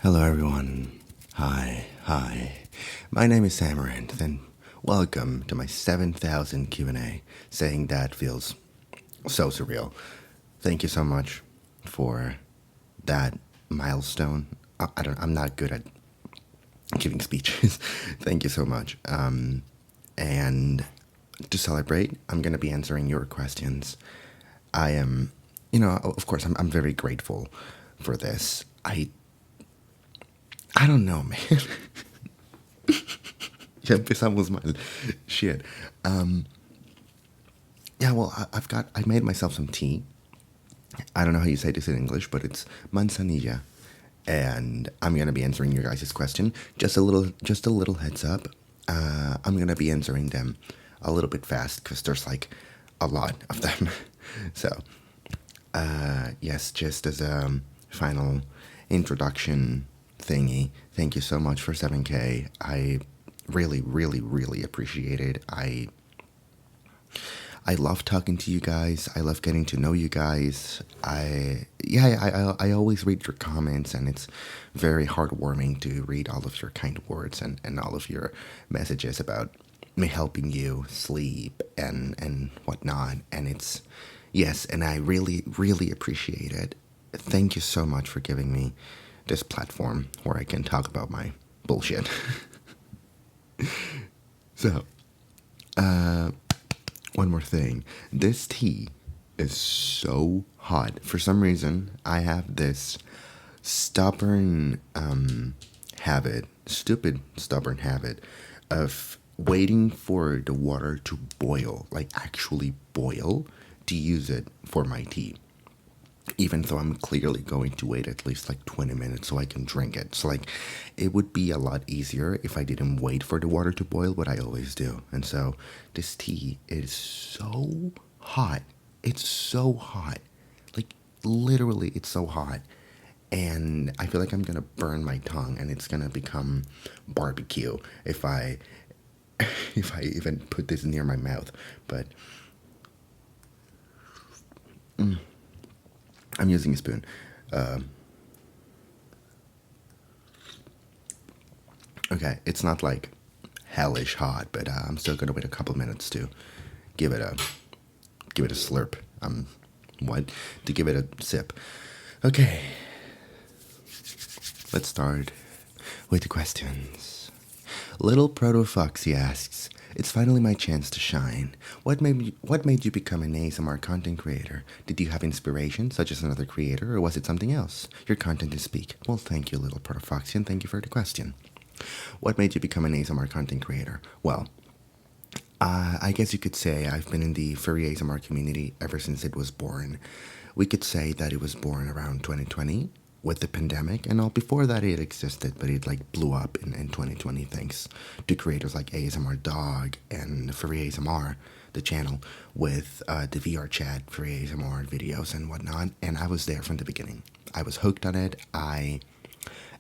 Hello everyone. Hi. My name is Amaranth and welcome to my 7,000 Q&A. Saying that feels so surreal. Thank you so much for that milestone. I'm not good at giving speeches. Thank you so much. And to celebrate, I'm going to be answering your questions. I am, of course, I'm very grateful for this. I don't know, man. Ya empezamos mal. Shit. Yeah, well, I made myself some tea. I don't know how you say this in English, but it's manzanilla. And I'm going to be answering your guys' question. Just a little heads up. I'm going to be answering them a little bit fast because there's like a lot of them. So, yes, just as a final introduction thingy, thank you so much for 7K. I really appreciate it. I love talking to you guys. I love getting to know you guys. I always read your comments, and it's very heartwarming to read all of your kind words and all of your messages about me helping you sleep and whatnot. And it's, yes, and I really appreciate it. Thank you so much for giving me this platform where I can talk about my bullshit. So, one more thing. This tea is so hot. For some reason, I have this stubborn stubborn habit of waiting for the water to boil, like actually boil, to use it for my tea. Even though I'm clearly going to wait at least like 20 minutes so I can drink it. So, like, it would be a lot easier if I didn't wait for the water to boil, but I always do. And so, this tea is so hot. It's so hot. Like, literally, it's so hot. And I feel like I'm gonna burn my tongue and it's gonna become barbecue if I if I even put this near my mouth. But I'm using a spoon. Okay, it's not like hellish hot, but I'm still gonna wait a couple minutes to give it a slurp. What? To give it a sip. Okay, let's start with the questions. Little Proto Foxy asks, "It's finally my chance to shine. What made you become an ASMR content creator? Did you have inspiration, such as another creator, or was it something else? Your content is speak." Well, thank you, Little Proto Foxy, and thank you for the question. What made you become an ASMR content creator? Well, I guess you could say I've been in the furry ASMR community ever since it was born. We could say that it was born around 2020 with the pandemic, and all before that it existed, but it like blew up in 2020 thanks to creators like ASMR Dog and Furry ASMR, the channel, with the VR chat for ASMR videos and whatnot. And I was there from the beginning. I was hooked on it.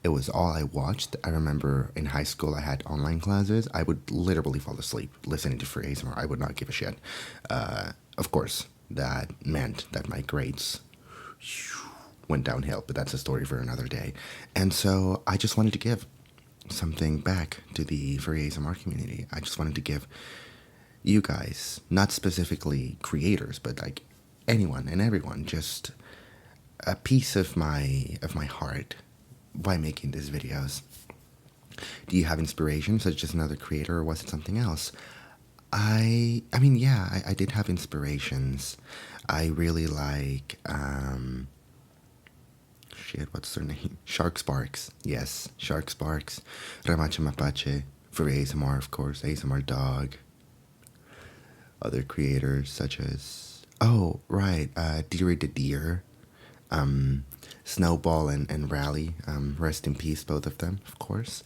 It was all I watched. I remember in high school I had online classes. I would literally fall asleep listening to free ASMR. I would not give a shit. Of course, that meant that my grades went downhill, but that's a story for another day. And so I just wanted to give something back to the free ASMR community. I just wanted to give you guys, not specifically creators, but like anyone and everyone, just a piece of my heart by making these videos. Do you have inspiration, such as another creator, or was it something else? I mean, yeah, I did have inspirations. I really like, what's their name? Shark Sparks. Yes, Shark Sparks. Ramacha Mapache, for ASMR, of course, ASMR Dog. Other creators, such as, oh, right, Deary the Deer, Snowball and Rally, rest in peace, both of them, of course.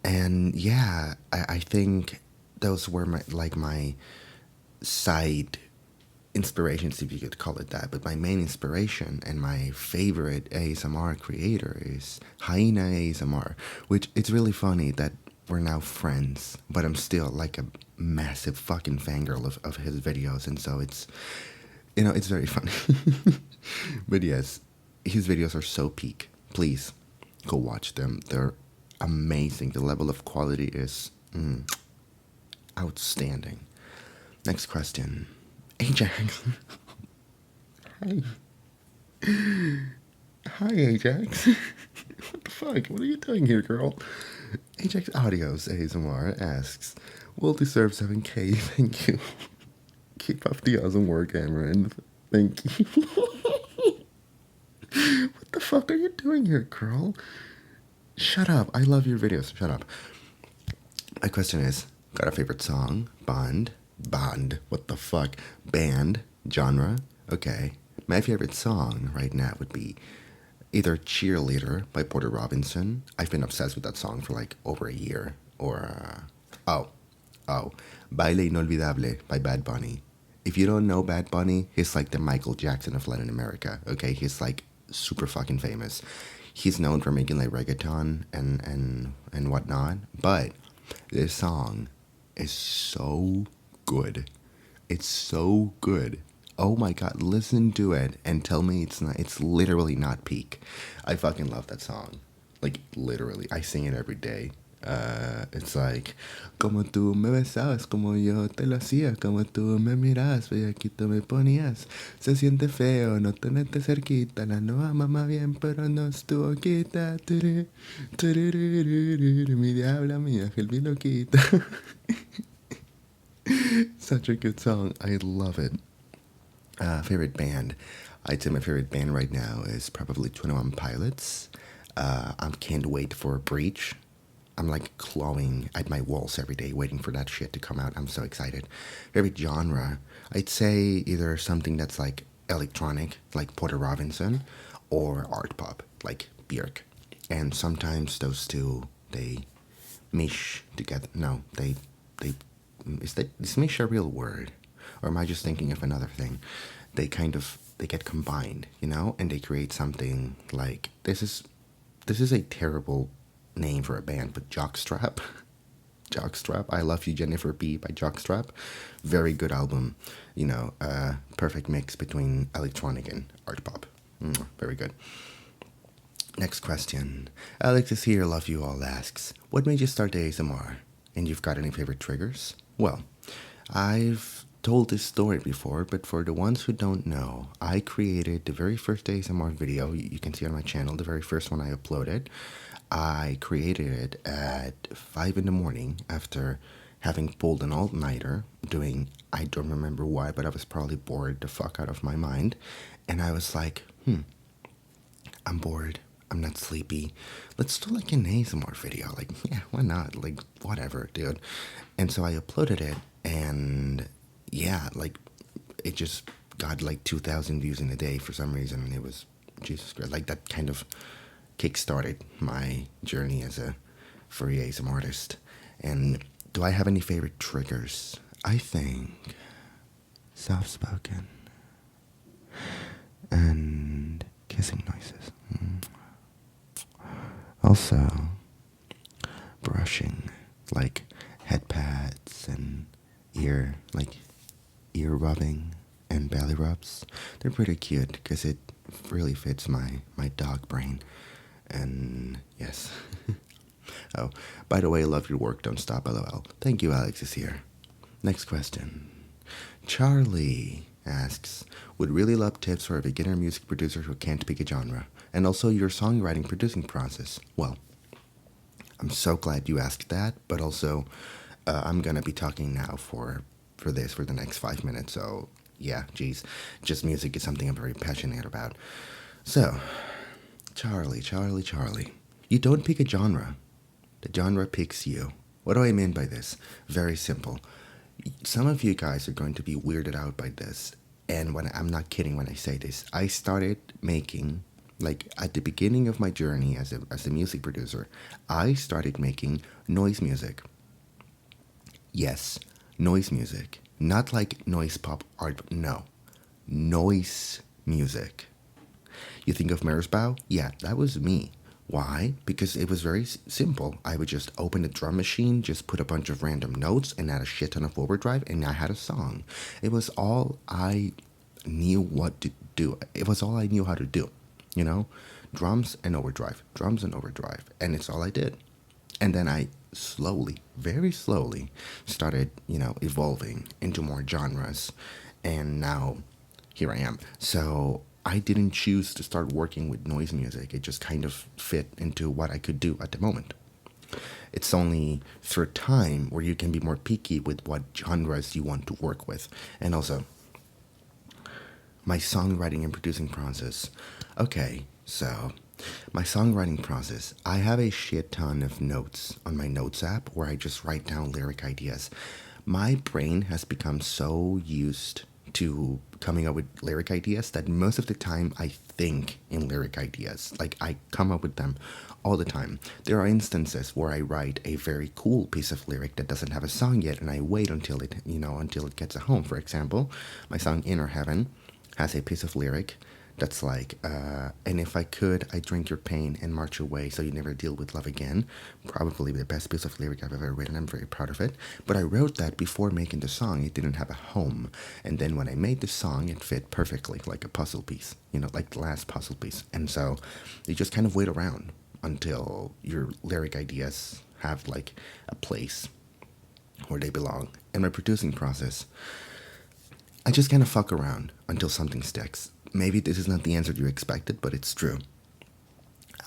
And yeah, I think those were my side inspirations, if you could call it that. But my main inspiration and my favorite ASMR creator is Hyena ASMR, which it's really funny that we're now friends, but I'm still like a massive fucking fangirl of his videos, and so it's, it's very funny. But yes, his videos are so peak. Please Go watch them. They're amazing. The level of quality is outstanding. Next question. Ajax. Hi. Hi, Ajax. What the fuck? What are you doing here, girl? Ajax Audios ASMR asks, "Well deserved 7K, thank you. Keep up the awesome work, Amaranth. Thank you." What the fuck are you doing here, girl? Shut up. I love your videos. Shut up. My question is, got a favorite song? Band? What the fuck? Band? Genre? Okay. My favorite song right now would be either Cheerleader by Porter Robinson. I've been obsessed with that song for like over a year. Or, Baile Inolvidable by Bad Bunny. If you don't know Bad Bunny, he's like the Michael Jackson of Latin America, okay? He's like super fucking famous. He's known for making like reggaeton and whatnot, but this song is so good. It's so good. Oh my god, listen to it and tell me it's not. It's literally not peak. I fucking love that song. Like literally, I sing it every day. It's like, como tú me besabas, como yo te lo hacía, como tú me miras, bellaquito me ponías. Se siente feo no tenerte cerquita, la no ama bien, pero no estuvo quita. Mi diabla mía, que el vino quita. Such a good song. I love it. Favorite band? I'd say my favorite band right now is probably 21 Pilots. I can't wait for Breach. I'm like clawing at my walls every day waiting for that shit to come out. I'm so excited. Favorite genre? I'd say either something that's like electronic, like Porter Robinson, or art pop, like Björk. And sometimes those two, they mesh together. No, they, is mesh a real word? Or am I just thinking of another thing? They get combined, you know, and they create something like, this is a terrible name for a band, but Jockstrap. Jockstrap. I Love You, Jennifer B by Jockstrap. Very good album. You know, perfect mix between electronic and art pop. Very good. Next question. Alexis here, Love You All asks, what made you start ASMR? And you've got any favorite triggers? Well, I've told this story before, but for the ones who don't know, I created the very first ASMR video. You can see on my channel, the very first one I uploaded. I created it at 5 in the morning after having pulled an all-nighter, doing, I don't remember why, but I was probably bored the fuck out of my mind. And I was like, I'm bored. I'm not sleepy. Let's do like an ASMR video. Like, yeah, why not? Like, whatever, dude. And so I uploaded it, and yeah, like, it just got like 2,000 views in a day for some reason. And it was, Jesus Christ, like that kind of kickstarted my journey as a furry ASMRtist. And do I have any favorite triggers? I think soft-spoken and kissing noises. Also, brushing, like head pats and ear rubbing and belly rubs. They're pretty cute because it really fits my dog brain. And yes. Oh, by the way, I love your work. Don't stop, LOL. Thank you, Alex is here. Next question. Charlie asks, would really love tips for a beginner music producer who can't pick a genre, and also your songwriting producing process. Well, I'm so glad you asked that, but also I'm gonna be talking now for this for the next 5 minutes. So yeah, geez, just music is something I'm very passionate about. So, Charlie, you don't pick a genre. The genre picks you. What do I mean by this? Very simple. Some of you guys are going to be weirded out by this, and I'm not kidding when I say this. I started making, like, at the beginning of my journey as a music producer, I started making noise music. Yes, noise music. Not like noise pop art, no. Noise music. You think of Meersbau? Yeah, that was me. Why? Because it was very simple. I would just open the drum machine, just put a bunch of random notes, and add a shit ton of overdrive, and I had a song. It was all I knew what to do. It was all I knew how to do, you know? drums and overdrive, drums and overdrive, and it's all I did. And then I slowly, very slowly, started, evolving into more genres, and now here I am. So I didn't choose to start working with noise music. It just kind of fit into what I could do at the moment. It's only through time where you can be more picky with what genres you want to work with. And also, my songwriting and producing process. Okay, so my songwriting process, I have a shit ton of notes on my notes app where I just write down lyric ideas. My brain has become so used to coming up with lyric ideas that most of the time I think in lyric ideas. Like I come up with them all the time. There are instances where I write a very cool piece of lyric that doesn't have a song yet, and I wait until it gets a home. For example, my song Inner Heaven has a piece of lyric that's like, and if I could, I'd drink your pain and march away so you never deal with love again. Probably the best piece of lyric I've ever written. I'm very proud of it. But I wrote that before making the song. It didn't have a home. And then when I made the song, it fit perfectly, like a puzzle piece, like the last puzzle piece. And so you just kind of wait around until your lyric ideas have like a place where they belong. In my producing process, I just kind of fuck around until something sticks. Maybe this is not the answer you expected, but it's true.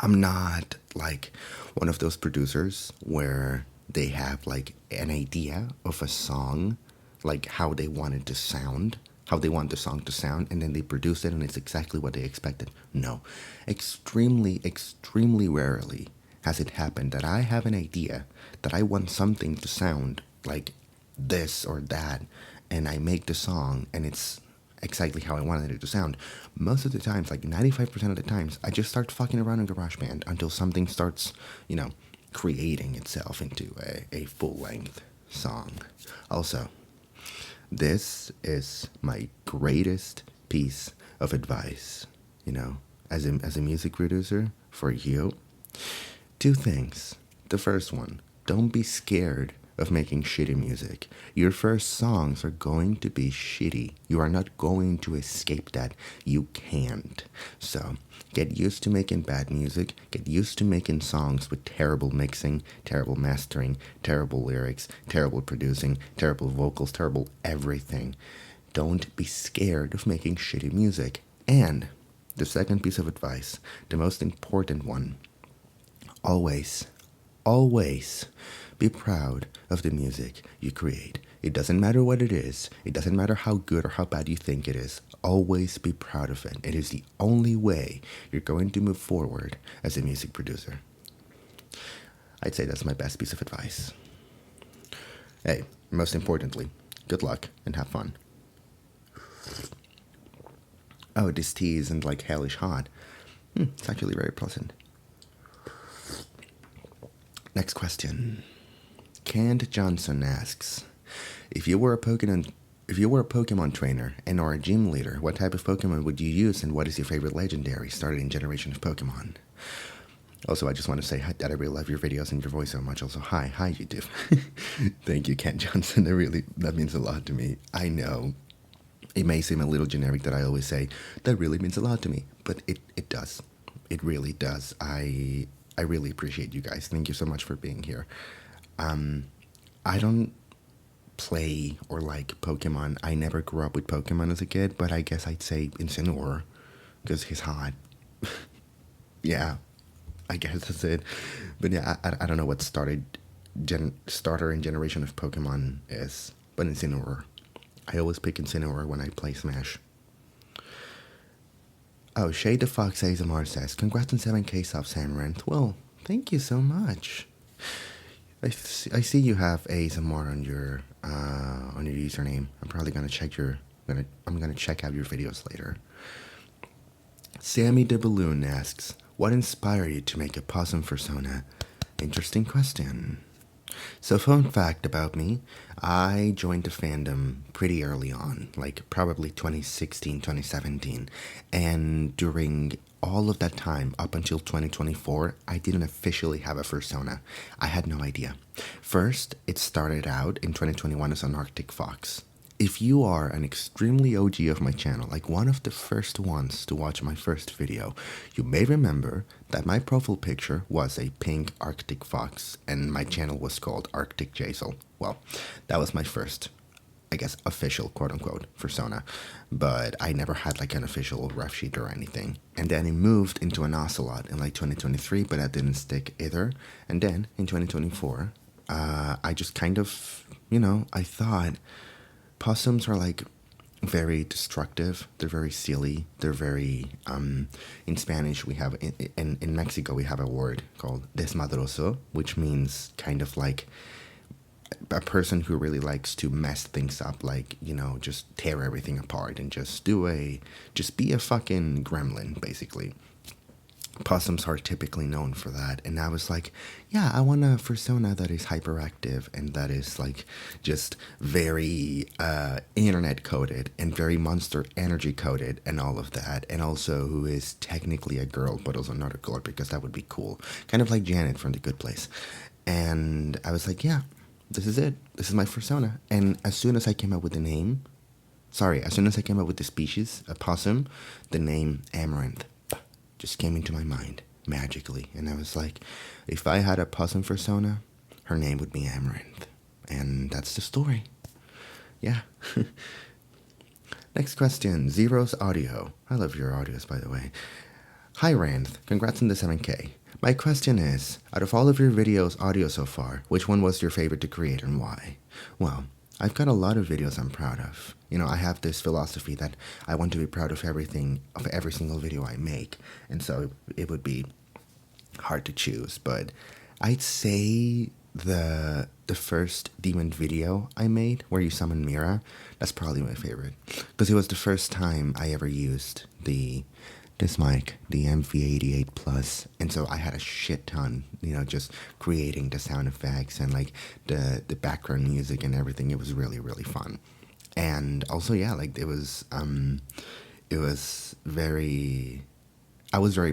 I'm not like one of those producers where they have like an idea of a song, like how they want it to sound, how they want the song to sound, and then they produce it and it's exactly what they expected. No. Extremely, extremely rarely has it happened that I have an idea that I want something to sound like this or that, and I make the song and it's exactly how I wanted it to sound. Most of the times, like 95% of the times, I just start fucking around in GarageBand until something starts, creating itself into a full-length song. Also, this is my greatest piece of advice, as a music producer for you. Two things. The first one, don't be scared of making shitty music. Your first songs are going to be shitty. You are not going to escape that. You can't. So, get used to making bad music. Get used to making songs with terrible mixing, terrible mastering, terrible lyrics, terrible producing, terrible vocals, terrible everything. Don't be scared of making shitty music. And the second piece of advice, the most important one, always be proud of the music you create. It doesn't matter what it is. It doesn't matter how good or how bad you think it is. Always be proud of it. It is the only way you're going to move forward as a music producer. I'd say that's my best piece of advice. Hey, most importantly, good luck and have fun. Oh, this tea isn't like hellish hot. It's actually very pleasant. Next question. Canned Johnson asks, if you were a Pokemon trainer and or a gym leader, what type of Pokemon would you use and what is your favorite legendary started in Generation of Pokemon? Also, I just want to say that I really love your videos and your voice so much. Also, hi YouTube. Thank you, Ken Johnson. That means a lot to me. I know it may seem a little generic that I always say, that really means a lot to me, but it does. It really does. I really appreciate you guys. Thank you so much for being here. I don't play or like Pokemon. I never grew up with Pokemon as a kid, but I guess I'd say Incineroar, because he's hot. Yeah, I guess that's it. But yeah, I don't know what starter in Generation of Pokemon is, but Incineroar. I always pick Incineroar when I play Smash. Oh, Shade the Fox ASMR says, congrats on 7K subs, Amaranth. Well, thank you so much. I see you have ASMR on your username. I'm probably gonna I'm gonna check out your videos later. Sammy the Balloon asks, what inspired you to make a Possum fursona? Interesting question. So, fun fact about me, I joined the fandom pretty early on, like probably 2016, 2017, and during all of that time, up until 2024, I didn't officially have a fursona. I had no idea. First, it started out in 2021 as an Arctic fox. if you are an extremely OG of my channel, like one of the first ones to watch my first video, you may remember that my profile picture was a pink Arctic fox and my channel was called Arctic Haizara. Well, that was my first, I guess, official quote-unquote fursona, but I never had like an official rough sheet or anything. And then it moved into an ocelot in like 2023, but that didn't stick either. And then in 2024, I just kind of, I thought possums are like very destructive. They're very silly. They're very, in Spanish, we have, in Mexico, we have a word called desmadroso, which means kind of like a person who really likes to mess things up, like, just tear everything apart and just be a fucking gremlin, basically. Possums are typically known for that, and I was like, yeah, I want a fursona that is hyperactive and that is like just very internet coded and very Monster Energy coded and all of that, and also who is technically a girl but also not a girl, because that would be cool, kind of like Janet from The Good Place. And I was like, yeah, this is it. This is my fursona. And as soon as I came up with the species, a possum, the name Amaranth just came into my mind magically. And I was like, if I had a possum fursona, her name would be Amaranth. And that's the story. Yeah. Next question, Zero's Audio. I love your audios, by the way. Hi, Ranth. Congrats on the 7K. My question is, out of all of your videos audio so far, which one was your favorite to create and why? Well, I've got a lot of videos I'm proud of. I have this philosophy that I want to be proud of everything, of every single video I make. And so it would be hard to choose. But I'd say the first demon video I made, where you summon Meera, that's probably my favorite. Because it was the first time I ever used this mic, the MV88 Plus, and so I had a shit ton, just creating the sound effects and like the background music and everything. It was really, really fun. And also, yeah, like I was very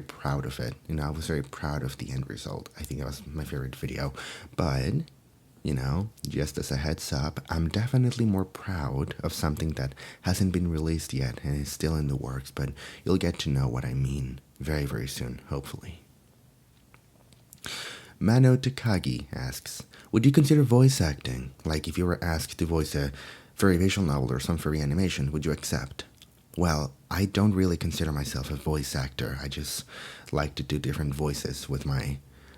proud of it. I was very proud of the end result. I think that was my favorite video. But just as a heads up, I'm definitely more proud of something that hasn't been released yet and is still in the works, but you'll get to know what I mean very, very soon, hopefully. Mano Takagi asks, would you consider voice acting? Like if you were asked to voice a furry visual novel or some furry animation, would you accept? Well, I don't really consider myself a voice actor. I just like to do different voices with my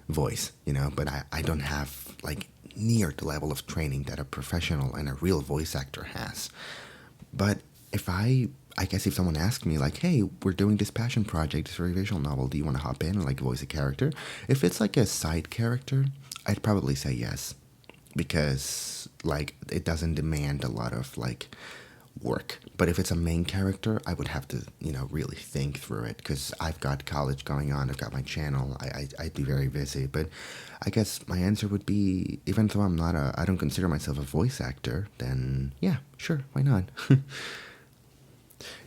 voice, but I don't have like near the level of training that a professional and a real voice actor has. But if I guess if someone asked me like, hey, we're doing this passion project, this very visual novel, do you want to hop in and like voice a character? If it's like a side character, I'd probably say yes, because like it doesn't demand a lot of like work. But if it's a main character, I would have to, really think through it, because I've got college going on, I've got my channel, I'd be very busy. But I guess my answer would be, even though I don't consider myself a voice actor, then yeah, sure, why not?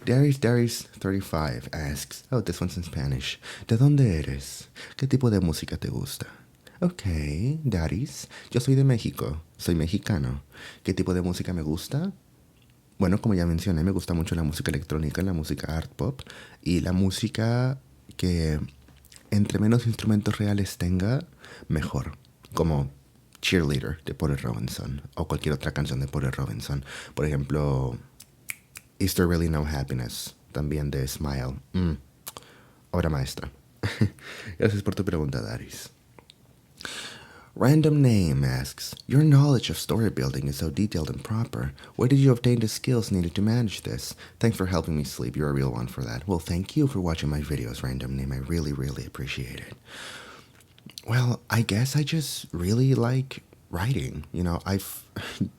Darius35 asks, oh, this one's in Spanish. ¿De dónde eres? ¿Qué tipo de música te gusta? Ok, Darius, yo soy de México, soy mexicano. ¿Qué tipo de música me gusta? Bueno, como ya mencioné, me gusta mucho la música electrónica, la música art pop y la música que entre menos instrumentos reales tenga, mejor. Como Cheerleader de Paul Robinson o cualquier otra canción de Paul Robinson. Por ejemplo, Is There Really No Happiness, también de Smile. Obra maestra. Gracias por tu pregunta, Daris. Random Name asks, your knowledge of story building is so detailed and proper. Where did you obtain the skills needed to manage this? Thanks for helping me sleep. You're a real one for that. Well, thank you for watching my videos, Random Name. I really, really appreciate it. Well, I guess I just really like writing.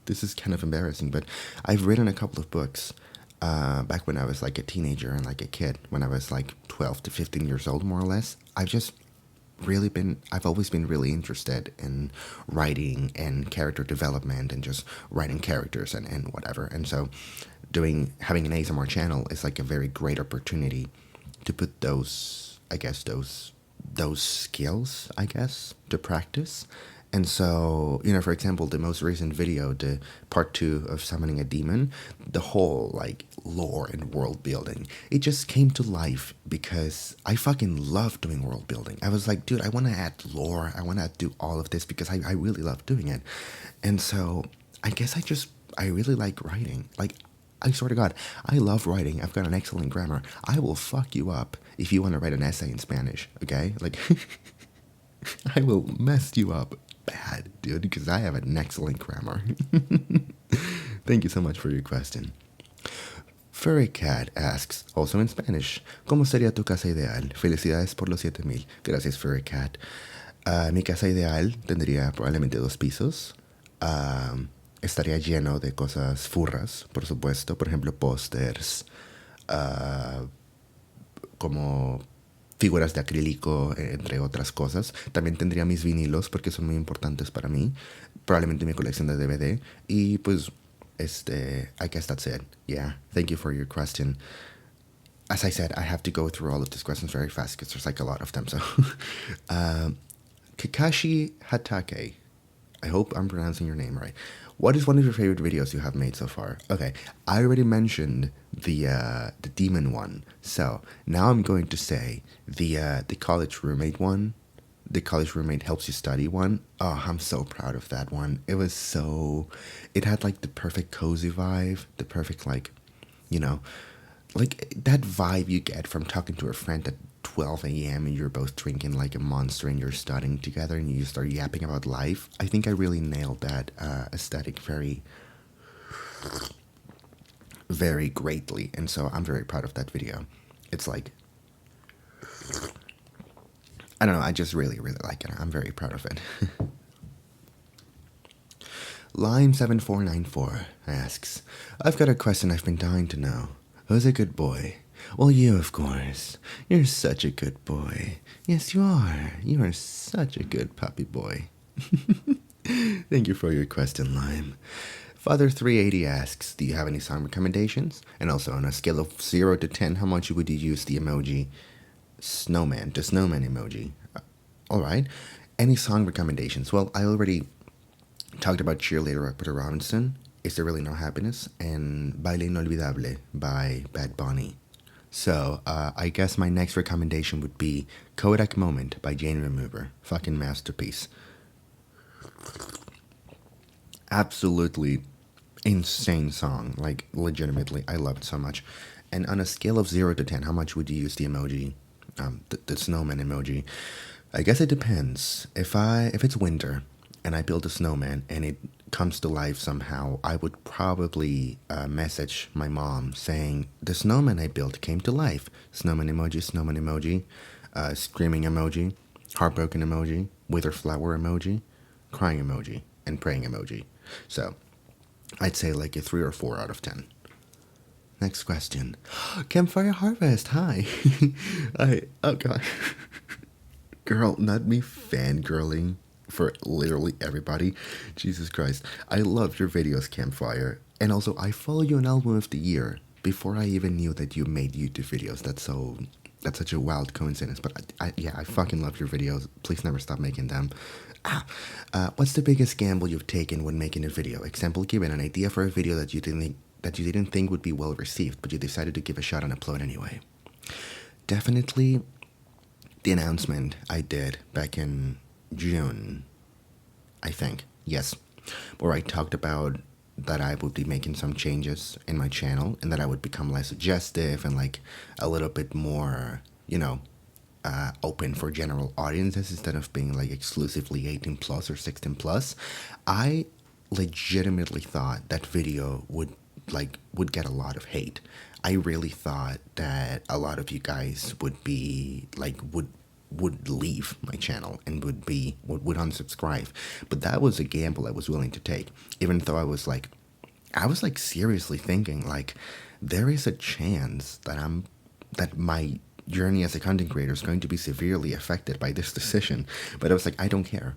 This is kind of embarrassing, but I've written a couple of books back when I was like a teenager and like a kid, when I was like 12 to 15 years old, more or less. I've always been really interested in writing and character development and just writing characters and whatever. And so having an ASMR channel is like a very great opportunity to put those skills, to practice. And so, for example, the most recent video, the part 2 of summoning a demon, the whole like lore and world building, it just came to life because I fucking love doing world building. I was like, dude, I want to add lore. I want to do all of this because I really love doing it. And so I guess I really like writing. Like, I swear to God, I love writing. I've got an excellent grammar. I will fuck you up if you want to write an essay in Spanish, okay? Like, I will mess you up bad, dude, because I have an excellent grammar. Thank you so much for your question. Furry Cat asks, also in Spanish, ¿Cómo sería tu casa ideal? Felicidades por los 7000. Gracias, Furry Cat. Mi casa ideal tendría probablemente 2 pisos. Estaría lleno de cosas furras, por supuesto. Por ejemplo, pósters, como figuras de acrílico, entre otras cosas. También tendría mis vinilos porque son muy importantes para mí. Probablemente mi colección de DVD. Y pues, I guess that's it. Yeah, thank you for your question. As I said, I have to go through all of these questions very fast because there's like a lot of them. So, Kakashi Hatake. I hope I'm pronouncing your name right. What is one of your favorite videos you have made so far? Okay, I already mentioned the demon one, so now I'm going to say the college roommate one. The college roommate helps you study one. Oh, I'm so proud of that one. It had like the perfect cozy vibe, the perfect like that vibe you get from talking to a friend at 12 a.m. and you're both drinking like a monster and you're studying together and you start yapping about life. I think I really nailed that aesthetic very, very greatly. And so I'm very proud of that video. It's like, I don't know, I just really, really like it. I'm very proud of it. Lime7494 asks, I've got a question I've been dying to know. Who's a good boy? Well, you, of course. You're such a good boy. Yes, you are. You are such a good puppy boy. Thank you for your question, Lime. Father380 asks, do you have any song recommendations? And also, on a scale of 0 to 10, how much would you use the emoji snowman, the snowman emoji? Alright. Any song recommendations? Well, I already talked about Cheerleader by Peter Robinson, Is There Really No Happiness, and Baile Inolvidable by Bad Bunny. So, I guess my next recommendation would be Kodak Moment by Jane Remover. Fucking masterpiece. Absolutely insane song. Like, legitimately, I love it so much. And on a scale of 0 to 10, how much would you use the emoji, the snowman emoji? I guess it depends. If it's winter and I build a snowman and it comes to life somehow, I would probably message my mom saying, the snowman I built came to life. Snowman emoji, screaming emoji, heartbroken emoji, wither flower emoji, crying emoji, and praying emoji. So I'd say like a 3 or 4 out of 10. Next question. Campfire Harvest, hi. Oh god. Girl, not me fangirling for literally everybody. Jesus Christ. I love your videos, Campfire. And also, I follow you on Album of the Year before I even knew that you made YouTube videos. That's such a wild coincidence. But I fucking love your videos. Please never stop making them. What's the biggest gamble you've taken when making a video? Example given, an idea for a video that you didn't think would be well received, but you decided to give a shot and upload anyway. Definitely the announcement I did back in June, I think, yes, where I talked about that I would be making some changes in my channel and that I would become less suggestive and like a little bit more, open for general audiences instead of being like exclusively 18 plus or 16 plus. I legitimately thought that video would get a lot of hate. I really thought that a lot of you guys would be like would leave my channel and would unsubscribe. But that was a gamble I was willing to take, even though I was like seriously thinking like there is a chance that my journey as a content creator is going to be severely affected by this decision. But I was like, I don't care.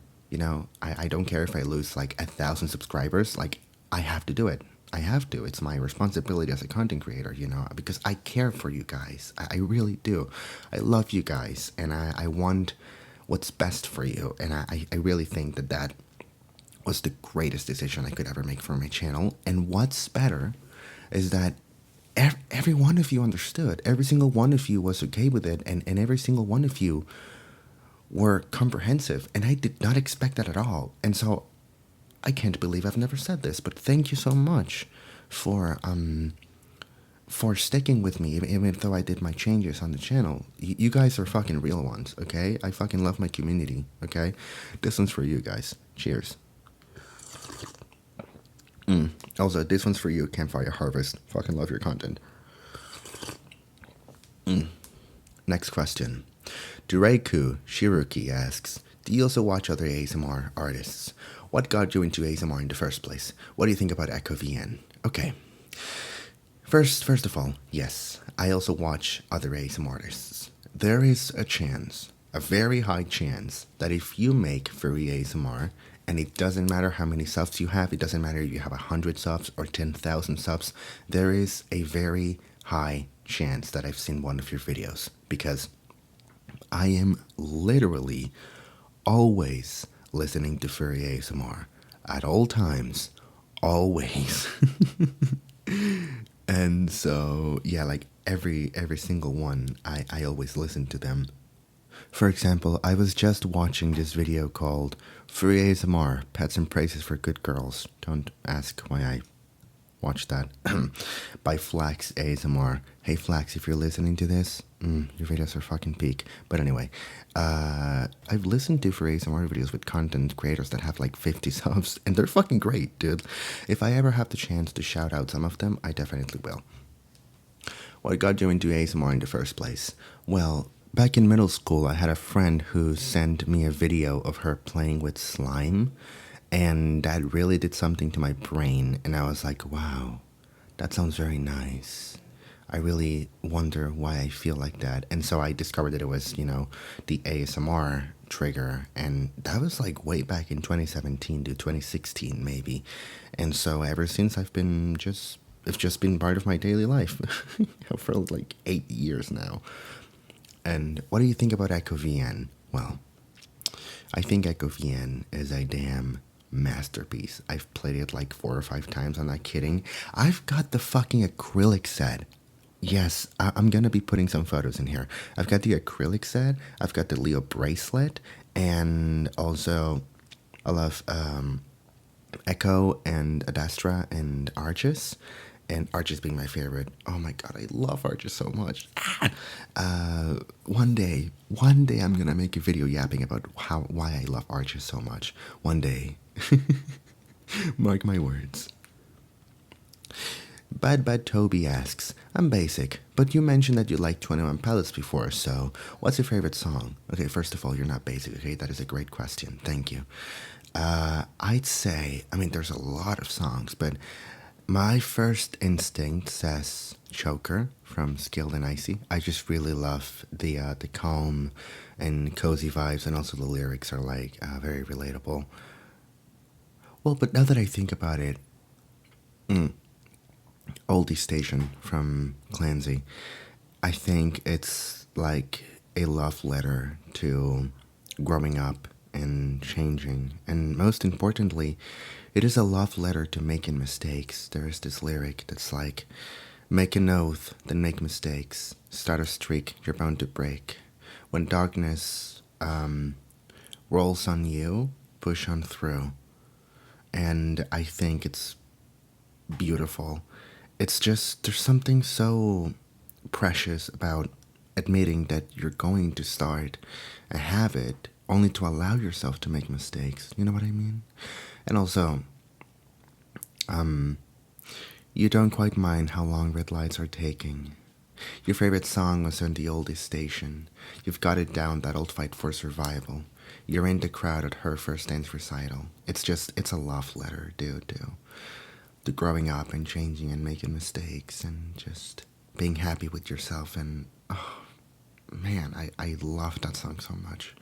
I don't care if I lose like 1,000 subscribers. Like, I have to do it. I have to. It's my responsibility as a content creator, because I care for you guys. I really do. I love you guys, and I want what's best for you. And I really think that that was the greatest decision I could ever make for my channel. And what's better is that every one of you understood. Every single one of you was okay with it, and every single one of you were comprehensive. And I did not expect that at all. And so I can't believe I've never said this, but thank you so much for sticking with me, even though I did my changes on the channel. You guys are fucking real ones, okay? I fucking love my community, okay? This one's for you guys. Cheers. Also, this one's for you, Campfire Harvest. Fucking love your content. Next question. Dureiku Shiruki asks, do you also watch other ASMR artists? What got you into ASMR in the first place? What do you think about Echo VN? Okay. First of all, yes, I also watch other ASMRtists. There is a chance, a very high chance, that if you make furry ASMR, and it doesn't matter how many subs you have, it doesn't matter if you have 100 subs or 10,000 subs, there is a very high chance that I've seen one of your videos, because I am literally always listening to furry ASMR at all times, always. And so, yeah, like every single one, I always listen to them. For example, I was just watching this video called Furry ASMR, Pets and Praises for Good Girls. Don't ask why I watched that. By Flax ASMR. Hey Flax, if you're listening to this, your videos are fucking peak. But anyway, I've listened to Furry ASMR videos with content creators that have like 50 subs, and they're fucking great, dude. If I ever have the chance to shout out some of them, I definitely will. What got you into ASMR in the first place? Well, back in middle school, I had a friend who sent me a video of her playing with slime, and that really did something to my brain, and I was like, wow, that sounds very nice. I really wonder why I feel like that. And so I discovered that it was, you know, the ASMR trigger, and that was like way back in 2017 to 2016 maybe. And so ever since it's just been part of my daily life for like 8 years now. And what do you think about Echo VN? Well, I think Echo VN is a damn masterpiece. I've played it like 4 or 5 times. I'm not kidding. I've got the fucking acrylic set. Yes, I'm gonna be putting some photos in here. I've got the acrylic set. I've got the Leo bracelet, and also I love Echo and Adastra and Arches. And Arches being my favorite. Oh my god, I love Arches so much. One day I'm gonna make a video yapping about why I love Arches so much. One day. Mark my words. Bad Toby asks, I'm basic, but you mentioned that you liked 21 Pilots before, so what's your favorite song? Okay, first of all, you're not basic, okay? That is a great question. Thank you. I'd say, I mean, there's a lot of songs, but my first instinct says Choker from Skilled and Icy. I just really love the calm and cozy vibes, and also the lyrics are like very relatable. Well, but now that I think about it, Oldie Station from Clancy, I think it's like a love letter to growing up and changing, and most importantly, it is a love letter to making mistakes. There is this lyric that's like, make an oath, then make mistakes. Start a streak, you're bound to break. When darkness rolls on you, push on through. And I think it's beautiful. It's just, there's something so precious about admitting that you're going to start a habit only to allow yourself to make mistakes. You know what I mean? And also, you don't quite mind how long red lights are taking. Your favorite song was on the Oldie Station. You've got it down, that old fight for survival. You're in the crowd at her first dance recital. It's a love letter, dude. To growing up and changing and making mistakes and just being happy with yourself. And oh man, I love that song so much.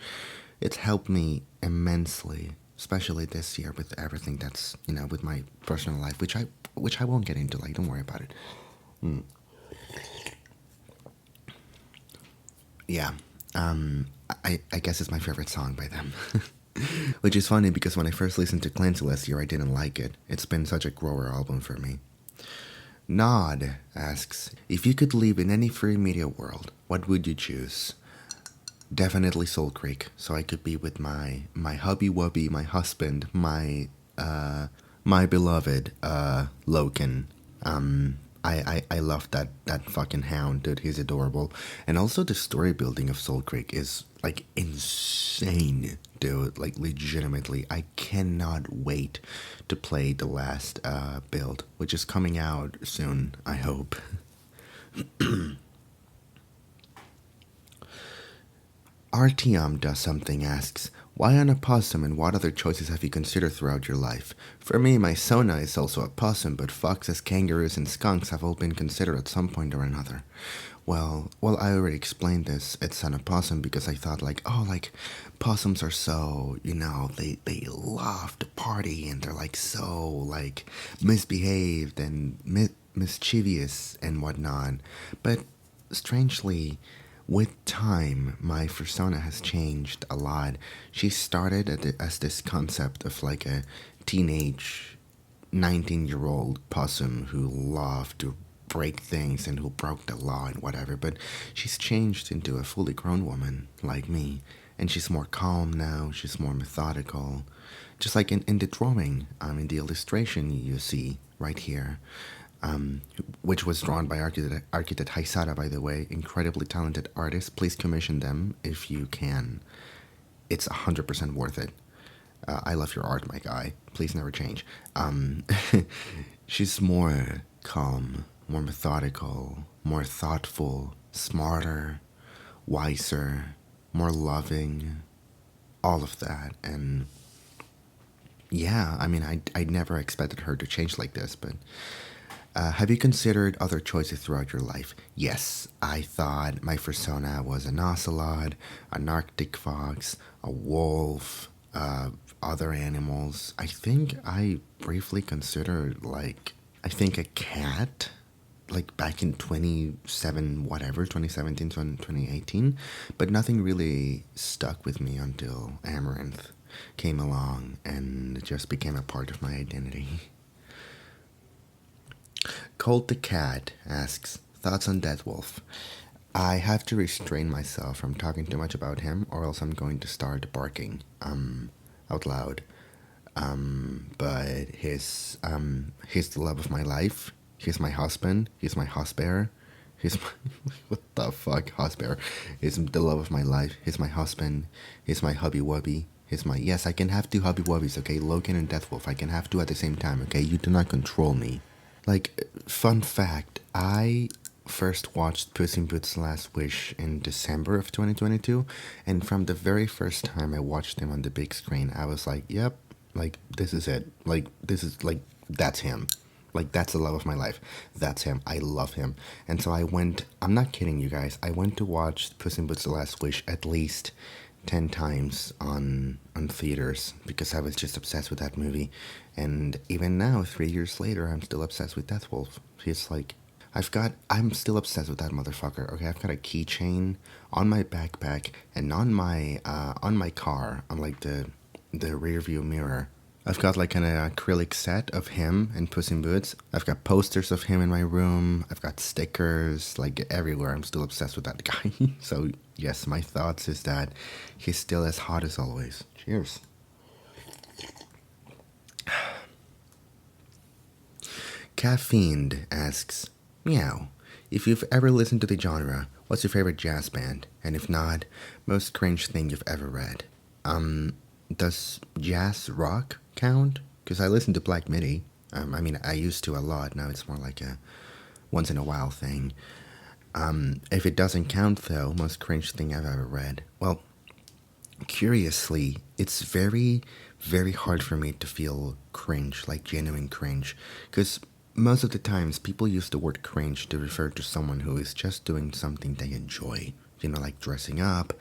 It's helped me immensely, especially this year with everything that's, you know, with my personal life, which I won't get into, like, don't worry about it. Yeah. I guess it's my favorite song by them. Which is funny because when I first listened to Clancy last year, I didn't like it. It's been such a grower album for me. Nod asks, if you could live in any free media world, what would you choose? Definitely Soul Creek, so I could be with my hubby wubby, my husband, my beloved Loken. I love that fucking hound, dude. He's adorable, and also the story building of Soul Creek is like insane, dude. Like legitimately, I cannot wait to play the last build, which is coming out soon. I hope. Artyom does something asks, why on a possum and what other choices have you considered throughout your life? For me, my sona is also a possum, but foxes, kangaroos, and skunks have all been considered at some point or another. Well, I already explained this. It's on a possum because I thought like, oh, like possums are so, they love to party and they're like so like misbehaved and mischievous and whatnot. But strangely, with time, my fursona has changed a lot. She started as this concept of like a teenage 19-year-old possum who loved to break things and who broke the law and whatever, but she's changed into a fully grown woman like me. And she's more calm now, she's more methodical. Just like in the drawing, in the illustration you see right here, which was drawn by Arkitect Haizara, by the way. Incredibly talented artist. Please commission them if you can. It's 100% worth it. I love your art, my guy. Please never change. She's more calm, more methodical, more thoughtful, smarter, wiser, more loving, all of that. And yeah, I mean, I never expected her to change like this, but have you considered other choices throughout your life? Yes, I thought my fursona was an ocelot, an arctic fox, a wolf, other animals. I think I briefly considered, like, I think a cat, like back in 2017, 2018, but nothing really stuck with me until Amaranth came along and it just became a part of my identity. Cold the Cat asks, thoughts on Deathwolf? I have to restrain myself from talking too much about him, or else I'm going to start barking out loud. But he's the love of my life. He's my husband. He's my husbear. He's my, what the fuck, husbear? He's the love of my life. He's my husband. He's my hubby wubby. He's my, yes, I can have two hubby wubbies, okay? Logan and Deathwolf. I can have two at the same time, okay? You do not control me. Like, fun fact, I first watched Puss in Boots' Last Wish in December of 2022, and from the very first time I watched him on the big screen, I was like, yep, like, this is it. Like, this is, like, that's him. Like, that's the love of my life. That's him. I love him. And so I went, I'm not kidding you guys, I went to watch Puss in Boots' The Last Wish at least 10 times on theaters because I was just obsessed with that movie. And even now, 3 years later, I'm still obsessed with Deathwolf. He's like, I'm still obsessed with that motherfucker. Okay, I've got a keychain on my backpack and on my car, on like the rear view mirror. I've got like an acrylic set of him and Puss in Boots. I've got posters of him in my room. I've got stickers like everywhere. I'm still obsessed with that guy. So yes, my thoughts is that he's still as hot as always. Cheers. Caffeine asks, meow, if you've ever listened to the genre, what's your favorite jazz band? And if not, most cringe thing you've ever read? Does jazz rock count? Because I listen to Black Midi. I mean, I used to a lot. Now it's more like a once in a while thing. If it doesn't count, though, most cringe thing I've ever read. Well, curiously, it's very, very hard for me to feel cringe, like genuine cringe. Because most of the times, people use the word cringe to refer to someone who is just doing something they enjoy. You know, like dressing up,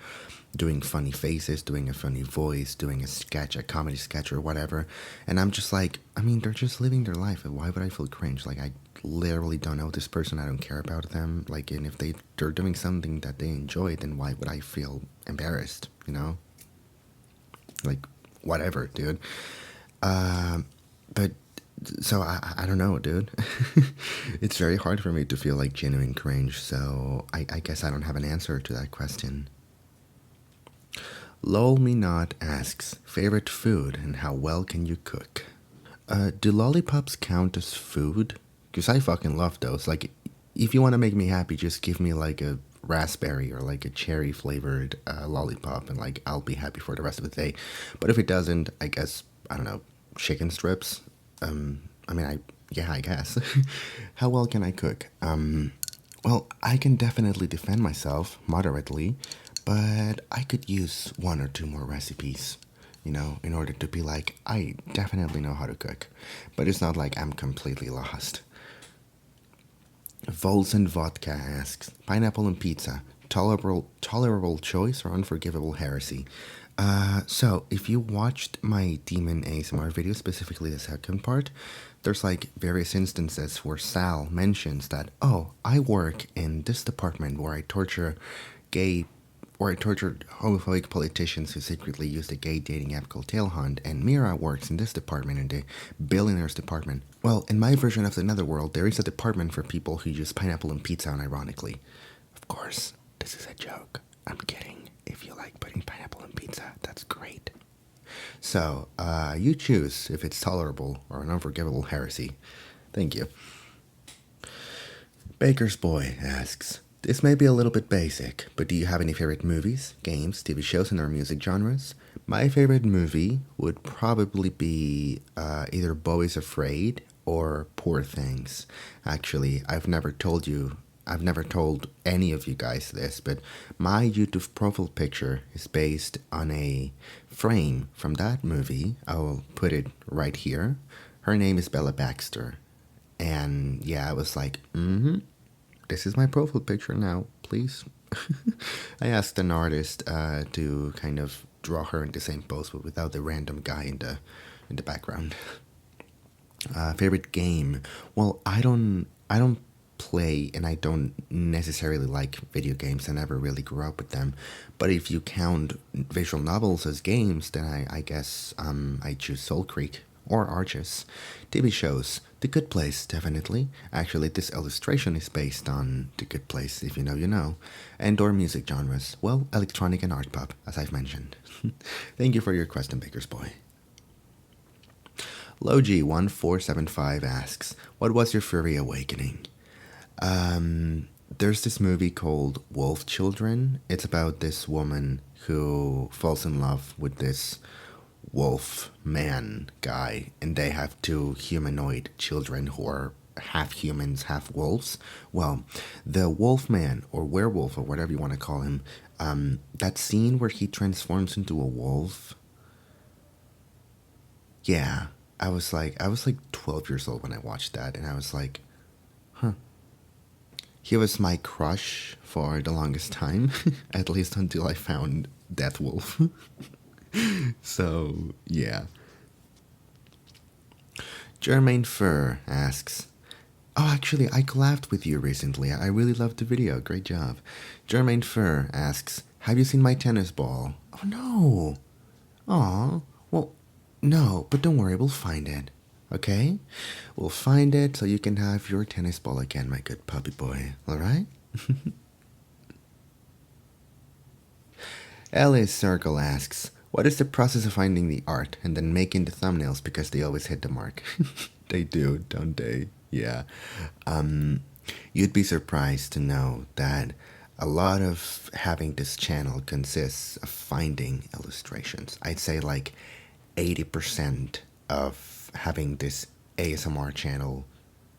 doing funny faces, doing a funny voice, doing a sketch, a comedy sketch or whatever. And I'm just like, I mean, they're just living their life. Why would I feel cringe? Like, I literally don't know this person. I don't care about them. Like, and if they're doing something that they enjoy, then why would I feel embarrassed? You know, like whatever, dude. But so I don't know, dude. It's very hard for me to feel like genuine cringe. So I guess I don't have an answer to that question. Lol Me Not asks, favorite food and how well can you cook? Do lollipops count as food? Because I fucking love those. Like, if you want to make me happy, just give me like a raspberry or like a cherry flavored lollipop, and like I'll be happy for the rest of the day. But if it doesn't, I guess, I don't know, chicken strips. I mean, I guess. How well can I cook? Well, I can definitely defend myself moderately, but I could use one or two more recipes, you know, in order to be like, I definitely know how to cook. But it's not like I'm completely lost. Vols and Vodka asks, pineapple and pizza, tolerable choice or unforgivable heresy? So if you watched my demon ASMR video, specifically the second part, there's like various instances where Sal mentions that, oh, I work in this department where I torture gay or I tortured homophobic politicians who secretly used a gay dating app called Tailhunt, and Meera works in this department, in the billionaires department. Well, in my version of the Netherworld, there is a department for people who use pineapple and pizza, unironically. Of course, this is a joke. I'm kidding. If you like putting pineapple in pizza, that's great. So, you choose if it's tolerable or an unforgivable heresy. Thank you. Baker's Boy asks, this may be a little bit basic, but do you have any favorite movies, games, TV shows, and or music genres? My favorite movie would probably be either Boys Afraid or Poor Things. Actually, I've never told any of you guys this, but my YouTube profile picture is based on a frame from that movie. I will put it right here. Her name is Bella Baxter. And yeah, I was like, this is my profile picture now, please. I asked an artist to kind of draw her in the same pose, but without the random guy in the background. Favorite game? Well, I don't play, and I don't necessarily like video games. I never really grew up with them. But if you count visual novels as games, then I guess I choose Soul Creek or Arches. TV shows, The Good Place, definitely. Actually, this illustration is based on The Good Place, if you know, you know. And or music genres, well, electronic and art pop, as I've mentioned. Thank you for your question, Baker's Boy. Logi1475 asks, what was your furry awakening? There's this movie called Wolf Children. It's about this woman who falls in love with this wolf man guy, and they have two humanoid children who are half humans, half wolves. Well, the wolf man, or werewolf, or whatever you want to call him, that scene where he transforms into a wolf, yeah, I was like 12 years old when I watched that, and I was like, huh. He was my crush for the longest time, at least until I found Death Wolf. So, yeah. Jermaine Fur asks, oh, actually, I collabed with you recently. I really loved the video. Great job. Jermaine Fur asks, have you seen my tennis ball? Oh, no. Aw. Well, no, but don't worry. We'll find it. Okay? We'll find it so you can have your tennis ball again, my good puppy boy. All right? Alice Circle asks, what is the process of finding the art and then making the thumbnails because they always hit the mark? They do, don't they? Yeah. You'd be surprised to know that a lot of having this channel consists of finding illustrations. I'd say like 80% of having this ASMR channel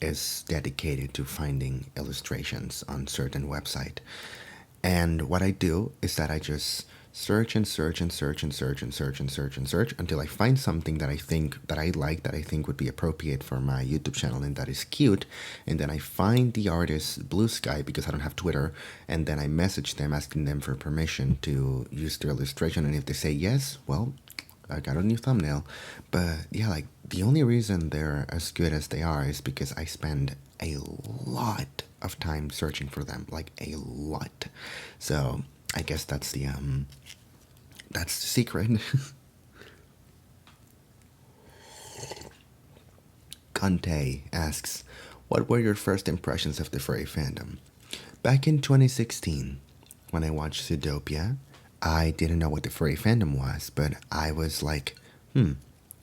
is dedicated to finding illustrations on certain website. And what I do is that I just search and search and search and search and search and search and search until I find something that I think that I like, that I think would be appropriate for my YouTube channel and that is cute. And then I find the artist Blue Sky because I don't have Twitter, and then I message them asking them for permission to use their illustration. And if they say yes, well, I got a new thumbnail. But yeah, like the only reason they're as good as they are is because I spend a lot of time searching for them, like a lot. So I guess that's the secret. Conte asks, what were your first impressions of the furry fandom? Back in 2016, when I watched Zootopia, I didn't know what the furry fandom was, but I was like,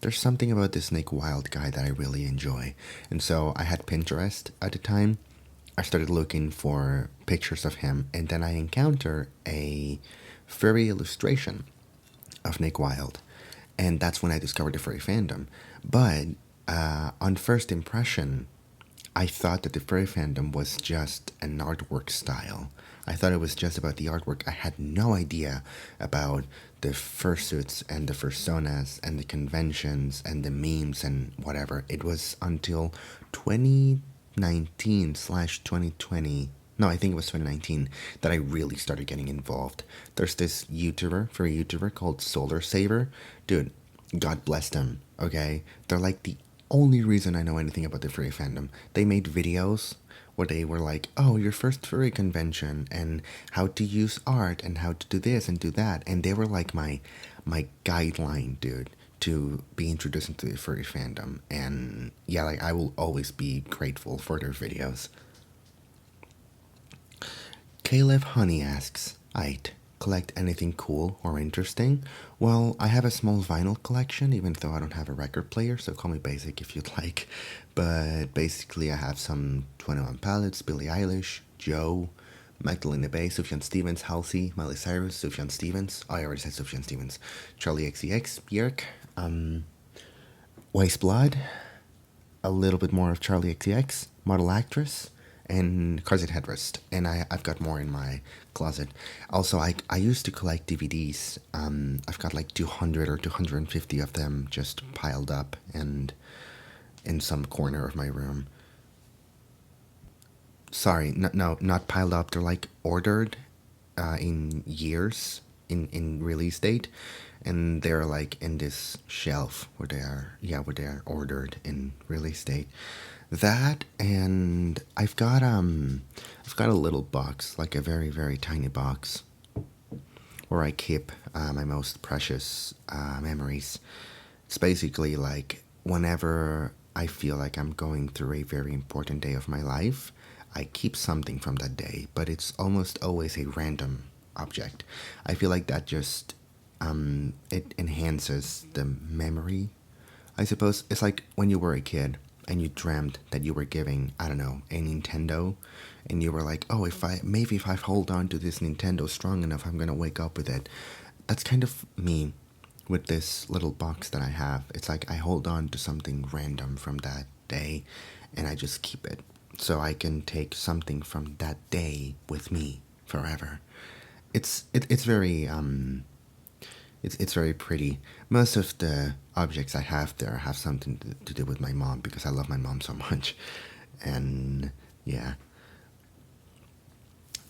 there's something about this Nick Wilde guy that I really enjoy. And so I had Pinterest at the time. I started looking for pictures of him, and then I encountered a furry illustration of Nick Wilde. And that's when I discovered the furry fandom. But on first impression, I thought that the furry fandom was just an artwork style. I thought it was just about the artwork. I had no idea about the fursuits and the fursonas and the conventions and the memes and whatever. It was until 2019/2020. No, I think it was 2019 that I really started getting involved. There's this furry YouTuber called Solar Saver. Dude, God bless them, okay? They're like the only reason I know anything about the furry fandom. They made videos where they were like, oh, your first furry convention and how to use art and how to do this and do that. And they were like my guideline, dude, to be introduced into the furry fandom. And yeah, like I will always be grateful for their videos. Caleb Honey asks, I'd collect anything cool or interesting? Well, I have a small vinyl collection, even though I don't have a record player, so call me basic if you'd like. But basically, I have some 21 Pilots, Billie Eilish, Joe, Magdalena Bay, Sufjan Stevens, Halsey, Miley Cyrus, Sufjan Stevens. Oh, I already said Sufjan Stevens. Charlie XCX, Björk, Waste Blood, a little bit more of Charlie XCX, Model Actress, and Corset Headrest. And I've got more in my closet. Also, I used to collect DVDs. I've got like 200 or 250 of them just piled up and in some corner of my room. Sorry, no, not piled up. They're like ordered in years in release date, and they're like in this shelf where they are ordered in release date. That, and I've got a little box, like a very, very tiny box, where I keep my most precious memories. It's basically like whenever I feel like I'm going through a very important day of my life, I keep something from that day, but it's almost always a random object. I feel like that just it enhances the memory. I suppose it's like when you were a kid and you dreamt that you were giving, I don't know, a Nintendo, and you were like, oh, if I hold on to this Nintendo strong enough, I'm gonna wake up with it. That's kind of me with this little box that I have. It's like I hold on to something random from that day, and I just keep it so I can take something from that day with me forever. It's very it's very pretty. Most of the objects I have there have something to do with my mom because I love my mom so much. And yeah.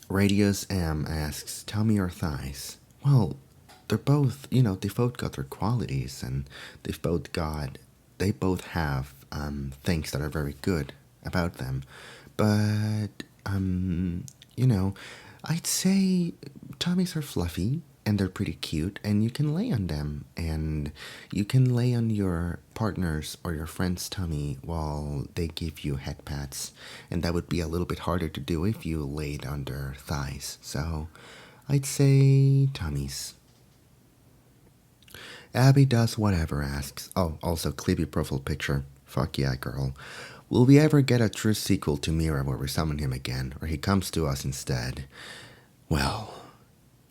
Radius M asks, tell me your thighs. Well, they're both, they've both got their qualities, and they both have things that are very good about them. But, I'd say tummies are fluffy, and they're pretty cute, and you can lay on them, and you can lay on your partner's or your friend's tummy while they give you head pats, and that would be a little bit harder to do if you laid on their thighs. So I'd say tummies. Abby Does Whatever asks, oh, also Clippy profile picture, fuck yeah girl. Will we ever get a true sequel to Meera where we summon him again, or he comes to us instead? Well,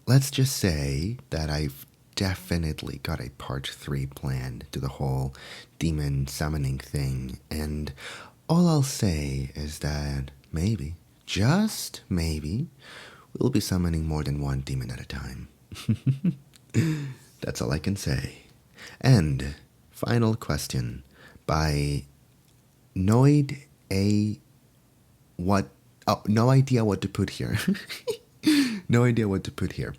let's just say that I've definitely got a part 3 planned to the whole demon summoning thing, and all I'll say is that maybe, just maybe, we'll be summoning more than one demon at a time. That's all I can say. And final question by Noid A. What? Oh, no idea what to put here. No idea what to put here.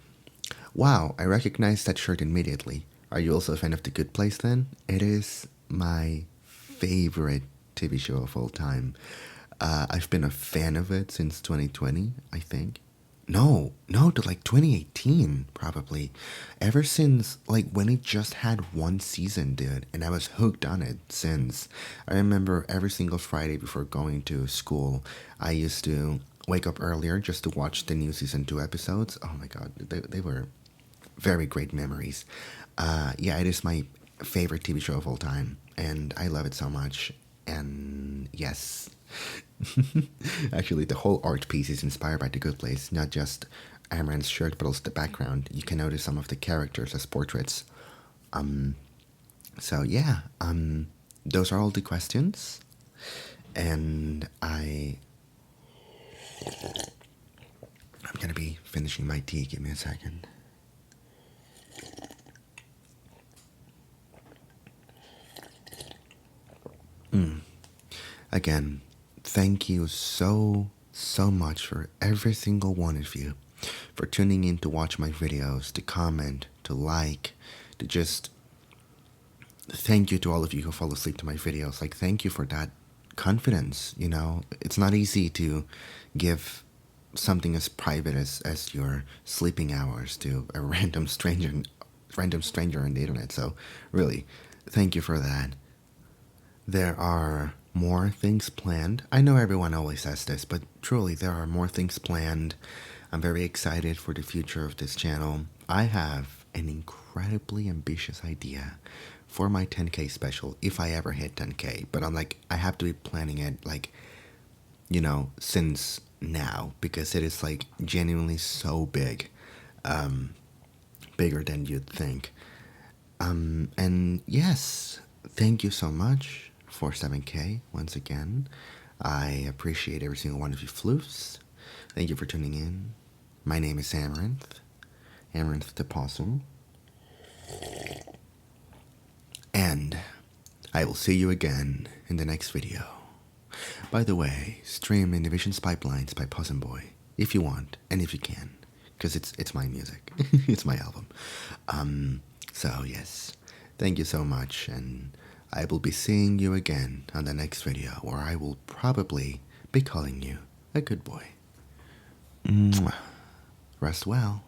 Wow, I recognize that shirt immediately. Are you also a fan of The Good Place then? It is my favorite TV show of all time. I've been a fan of it since 2020, I think. No, to like 2018, probably. Ever since, like, when it just had one season, dude, and I was hooked on it since. I remember every single Friday before going to school, I used to wake up earlier just to watch the new season 2 episodes. Oh my god, they were very great memories. Yeah, it is my favorite TV show of all time, and I love it so much. And yes, actually, the whole art piece is inspired by The Good Place, not just Amaranth's shirt, but also the background. You can notice some of the characters as portraits. So yeah, those are all the questions, and I'm gonna be finishing my tea. Give me a second. Again, thank you so much for every single one of you for tuning in to watch my videos, to comment, to like, to just thank you to all of you who fall asleep to my videos. Like, thank you for that confidence. You know, it's not easy to give something as private as your sleeping hours to a random stranger on the internet. So really, thank you for that. There are more things planned. I know everyone always says this, but truly there are more things planned. I'm very excited for the future of this channel. I have an incredibly ambitious idea for my 10K special if I ever hit 10K, but I'm like, I have to be planning it, like, you know, since now, because it is like genuinely so big, bigger than you'd think. And yes, thank you so much for 7K once again. I appreciate every single one of you floofs. Thank you for tuning in. My name is Amaranth. Amaranth the Possum. And I will see you again in the next video. By the way, stream Innovations Pipelines by Possum Boy if you want and if you can, because it's my music. It's my album. So yes, thank you so much, and I will be seeing you again on the next video, where I will probably be calling you a good boy. Mwah. Rest well.